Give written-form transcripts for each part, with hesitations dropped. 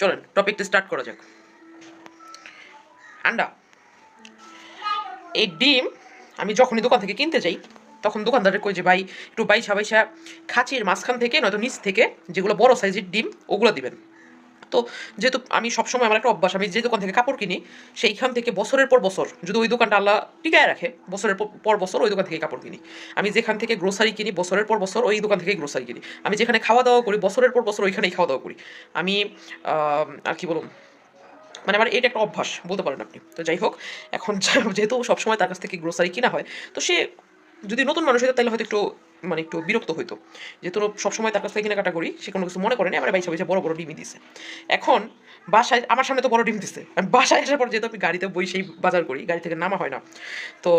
চলেন টপিকটা স্টার্ট করা যাক। আন্ডা, এই ডিম আমি যখনই দোকান থেকে কিনতে যাই তখন দোকানদারের কই যে ভাই একটু বাইসা বাইসা খাঁচির মাঝখান থেকে নয়তো নিচ থেকে যেগুলো বড় সাইজের ডিম ওগুলো দিবেন। তো যেহেতু আমি সবসময় আমার একটা অভ্যাস, আমি যে দোকান থেকে কাপড় কিনি সেইখান থেকে বছরের পর বছর যদি ওই দোকানটা আল্লাহ টিকায় রাখে বছরের পর বছর ওই দোকান থেকে কাপড় কিনি। আমি যেখান থেকে গ্রোসারি কিনি বছরের পর বছর ওই দোকান থেকেই গ্রোসারি কিনি। আমি যেখানে খাওয়া দাওয়া করি বছরের পর বছর ওইখানেই খাওয়া দাওয়া করি। আমি আর কি বলুন, মানে আমার এটা একটা অভ্যাস বলতে পারেন আপনি। তো যাই হোক, এখন যেহেতু সবসময় তার কাছ থেকে গ্রোসারি কিনা হয়, তো সে যদি নতুন মানুষ হতো তাহলে হয়তো একটু মানে একটু বিরক্ত হইতো, যেহেতু সবসময় তার কাছ থেকে কেনাকাটা করি, সে কোনো কিছু মনে করেনি, আমার বাইসা বাইসা বড় বড় ডিমই দিছে। এখন বাসায় আমার সামনে তো বড় ডিম দিছে, আমি বাসায় আসার পর যেহেতু আমি গাড়িতে বসেই বাজার করি, গাড়ি থেকে নামা হয় না, তো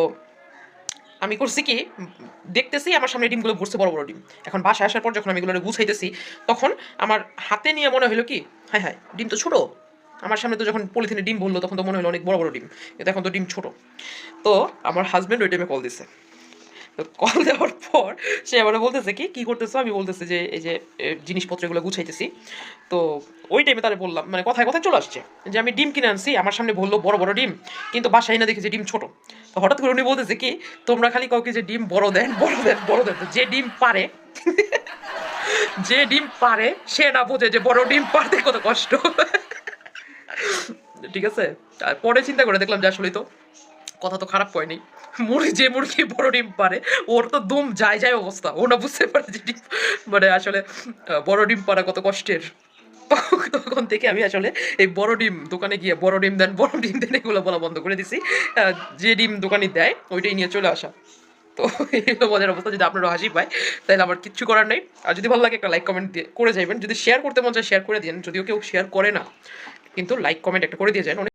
আমি করছি কি দেখতেছি আমার সামনে ডিমগুলো ঘুরছে বড় বড় ডিম। এখন বাসায় আসার পর যখন আমি এগুলো গুছাইতেছি তখন আমার হাতে নিয়ে মনে হলো কি হায় হায় ডিম তো ছোটো। আমার সামনে তো যখন পলিথিনে ডিম বললো তখন তো মনে হলো অনেক বড় বড় ডিম, কিন্তু এখন তো ডিম ছোটো। তো আমার হাজব্যান্ড ওই টাইমে কল দিছে। তো কল দেওয়ার পর সে আবার বলতেছে কি কী করতেছো, আমি বলতেছি যে এই যে জিনিসপত্রগুলো গুছাইতেছি। তো ওই টাইমে তারা বললাম মানে কথায় কথায় চলে আসছে যে আমি ডিম কিনে আনছি, আমার সামনে বললো বড় বড় ডিম, কিন্তু বাসায় না দেখি যে ডিম ছোট। তো হঠাৎ করে উনি বলতেছে কি তোমরা খালি কাউকে যে ডিম বড় দেন বড় দেন বড় দেন, তো যে ডিম পারে যে ডিম পারে সে না বোঝে যে বড় ডিম পারতে কত কষ্ট। ঠিক আছে, পরে চিন্তা করে দেখলাম যে আসলেই তো কথা তো খারাপ কয়নি। যে মুরগি বড় ডিম পারে ওর তো দুম যায় যায় অবস্থা, ও না বুঝতে পারে যে ডিম মানে আসলে বড় ডিম পারা কত কষ্টের। তখন থেকে আমি আসলে এই বড় ডিম দোকানে গিয়ে বড় ডিম দেন বড় ডিম দেন এগুলো বলা বন্ধ করে দিছি। যে ডিম দোকানে দেয় ওইটাই নিয়ে চলে আসা। তো এই হলো মজার অবস্থা। যদি আপনারও হাসি পায় তাহলে আমার কিচ্ছু করার নেই। আর যদি ভালো লাগে একটা লাইক কমেন্ট দিয়ে করে যাবেন, যদি শেয়ার করতে মন চায় শেয়ার করে দিন, যদিও কেউ শেয়ার করে না, কিন্তু লাইক কমেন্ট একটা করে দিয়ে যান।